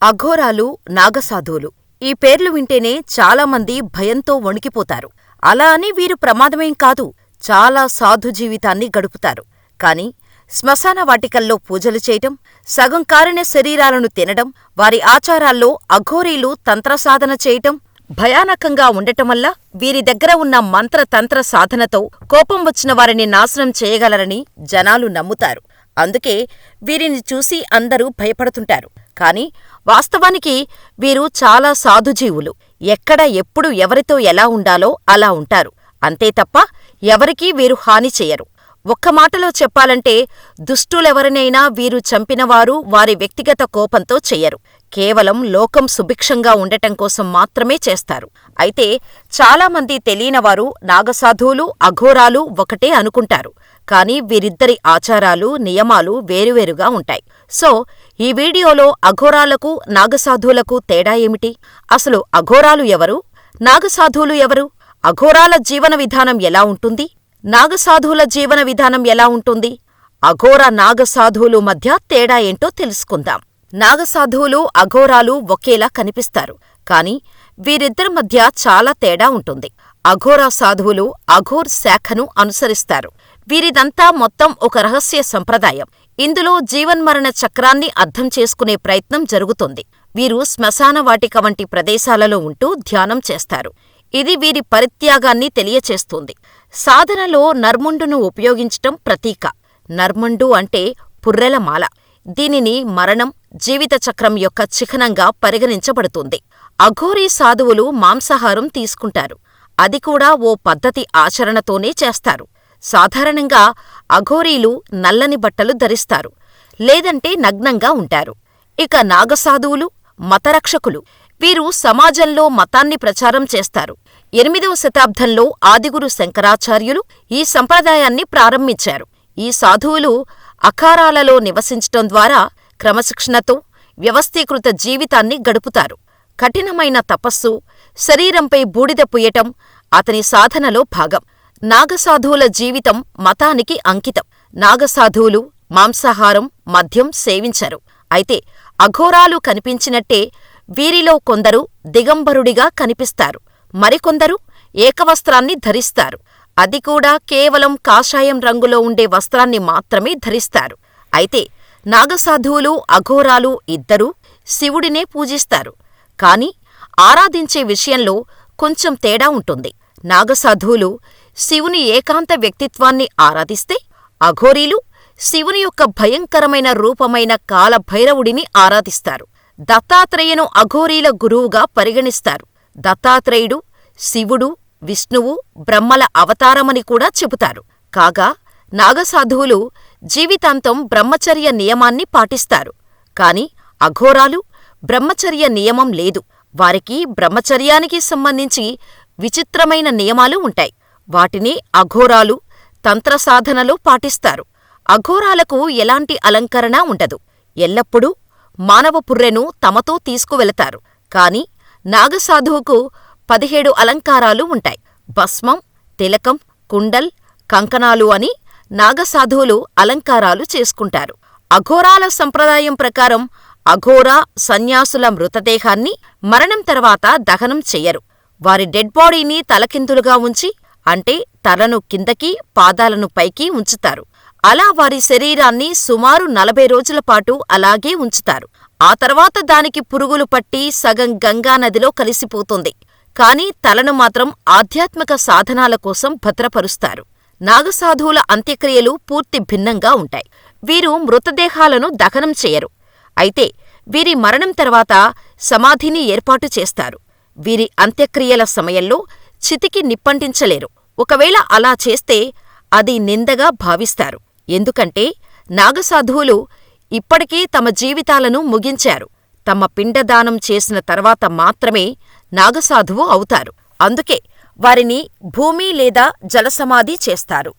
అఘోరాలు, నాగసాధువులు ఈ పేర్లు వింటేనే చాలామంది భయంతో వణికిపోతారు. అలా అని వీరు ప్రమాదమేం కాదు. చాలా సాధు జీవితాన్ని గడుపుతారు. కాని శ్మశాన వాటికల్లో పూజలు చేయటం, సగం కారిన శరీరాలను తినడం, వారి ఆచారాల్లో అఘోరీలు తంత్రసాధన చేయటం భయానకంగా ఉండటంవల్ల వీరి దగ్గర ఉన్న మంత్రతంత్ర సాధనతో కోపం వచ్చిన వారిని నాశనం చేయగలరని జనాలు నమ్ముతారు. అందుకే వీరిని చూసి అందరూ భయపడుతుంటారు. కాని వాస్తవానికి వీరు చాలా సాధుజీవులు. ఎక్కడ ఎప్పుడు ఎవరితో ఎలా ఉండాలో అలా ఉంటారు. అంతే తప్ప ఎవరికీ వీరు హాని చెయ్యరు. ఒక్క మాటలో చెప్పాలంటే దుష్టులెవరినైనా వీరు చంపినవారు వారి వ్యక్తిగత కోపంతో చెయ్యరు. కేవలం లోకం సుభిక్షంగా ఉండటం కోసం మాత్రమే చేస్తారు. అయితే చాలామంది తెలియనివారు నాగసాధువులు, అఘోరాలు ఒకటే అనుకుంటారు. కాని వీరిద్దరి ఆచారాలు, నియమాలు వేరువేరుగా ఉంటాయి. సో ఈ వీడియోలో అఘోరాలకు, నాగసాధువులకు తేడా ఏమిటి? అసలు అఘోరాలు ఎవరు? నాగసాధువులు ఎవరు? అఘోరాల జీవన విధానం ఎలా ఉంటుంది? నాగసాధువుల జీవన విధానం ఎలా ఉంటుంది? అఘోర నాగసాధువులు మధ్య తేడా ఏంటో తెలుసుకుందాం. నాగసాధువులు, అఘోరాలు ఒకేలా కనిపిస్తారు. కాని వీరిద్దరి మధ్య చాలా తేడా ఉంటుంది. అఘోరా సాధువులు అఘోర్ శాఖను అనుసరిస్తారు. వీరిదంతా మొత్తం ఒక రహస్య సంప్రదాయం. ఇందులో జీవన్మరణ చక్రాన్ని అర్థం చేసుకునే ప్రయత్నం జరుగుతుంది. వీరు శ్మశాన వాటిక వంటి ప్రదేశాలలో ఉంటూ ధ్యానం చేస్తారు. ఇది వీరి పరిత్యాగాన్ని తెలియచేస్తుంది. సాధనలో నర్ముండును ఉపయోగించటం ప్రతీక. నర్మండు అంటే పుర్రెల మాల. దీనిని మరణం, జీవిత చక్రం యొక్క చిహ్నంగా పరిగణించబడుతుంది. అఘోరీ సాధువులు మాంసాహారం తీసుకుంటారు. అది కూడా ఓ పద్ధతి ఆచరణతోనే చేస్తారు. సాధారణంగా అఘోరీలు నల్లని బట్టలు ధరిస్తారు, లేదంటే నగ్నంగా ఉంటారు. ఇక నాగసాధువులు మతరక్షకులు. వీరు సమాజంలో మతాన్ని ప్రచారం చేస్తారు. 8వ శతాబ్దంలో ఆదిగురు శంకరాచార్యులు ఈ సంప్రదాయాన్ని ప్రారంభించారు. ఈ సాధువులు అఖారాలలో నివసించటం ద్వారా క్రమశిక్షణతో వ్యవస్థీకృత జీవితాన్ని గడుపుతారు. కఠినమైన తపస్సు, శరీరంపై బూడిద పుయ్యటం అతని సాధనలో భాగం. నాగసాధువుల జీవితం మతానికి అంకితం. నాగసాధువులు మాంసాహారం, మద్యం సేవించరు. అయితే అఘోరాలు కనిపించినట్టే వీరిలో కొందరు దిగంబరుడిగా కనిపిస్తారు. మరికొందరు ఏకవస్త్రాన్ని ధరిస్తారు. అది కూడా కేవలం కాషాయం రంగులో ఉండే వస్త్రాన్ని మాత్రమే ధరిస్తారు. అయితే నాగసాధువులు, అఘోరాలు ఇద్దరూ శివుడినే పూజిస్తారు. కాని ఆరాధించే విషయంలో కొంచెం తేడా ఉంటుంది. నాగసాధువులు శివుని ఏకాంత వ్యక్తిత్వాన్ని ఆరాధిస్తే, అఘోరీలు శివుని యొక్క భయంకరమైన రూపమైన కాలభైరవుడిని ఆరాధిస్తారు. దత్తాత్రేయను అఘోరీల గురువుగా పరిగణిస్తారు. దత్తాత్రేయుడు శివుడు, విష్ణువు, బ్రహ్మల అవతారమని కూడా చెబుతారు. కాగా నాగసాధువులు జీవితాంతం బ్రహ్మచర్య నియమాన్ని పాటిస్తారు. కాని అఘోరాలు బ్రహ్మచర్య నియమం లేదు. వారికి బ్రహ్మచర్యానికి సంబంధించి విచిత్రమైన నియమాలు ఉంటాయి. వాటిని అఘోరాలు తంత్రసాధనలో పాటిస్తారు. అఘోరాలకు ఎలాంటి అలంకరణ ఉండదు. ఎల్లప్పుడూ మానవ పుర్రెను తమతో తీసుకువెళతారు. కాని నాగసాధువుకు 17 అలంకారాలు ఉంటాయి. భస్మం, తిలకం, కుండల్, కంకణాలు అని నాగసాధువులు అలంకారాలు చేసుకుంటారు. అఘోరాల సంప్రదాయం ప్రకారం అఘోరా సన్యాసుల మృతదేహాన్ని మరణం తర్వాత దహనం చెయ్యరు. వారి డెడ్ బాడీని తలకిందులుగా ఉంచి, అంటే తలను కిందకి, పాదాలను పైకి ఉంచుతారు. అలా వారి శరీరాన్ని సుమారు 40 రోజులపాటు అలాగే ఉంచుతారు. ఆ తర్వాత దానికి పురుగులు పట్టి సగం గంగానదిలో కలిసిపోతుంది. కాని తలను మాత్రం ఆధ్యాత్మిక సాధనాల కోసం భద్రపరుస్తారు. నాగసాధువుల అంత్యక్రియలు పూర్తి భిన్నంగా ఉంటాయి. వీరు మృతదేహాలను దహనం చెయ్యరు. అయితే వీరి మరణం తర్వాత సమాధిని ఏర్పాటు చేస్తారు. వీరి అంత్యక్రియల సమయంలో చితికి నిప్పంటించలేరు. ఒకవేళ అలా చేస్తే అది నిందగా భావిస్తారు. ఎందుకంటే నాగసాధువులు ఇప్పటికే తమ జీవితాలను ముగించారు. తమ పిండదానం చేసిన తర్వాత మాత్రమే నాగసాధువు అవుతారు. అందుకే వారిని భూమి లేదా జలసమాధి చేస్తారు.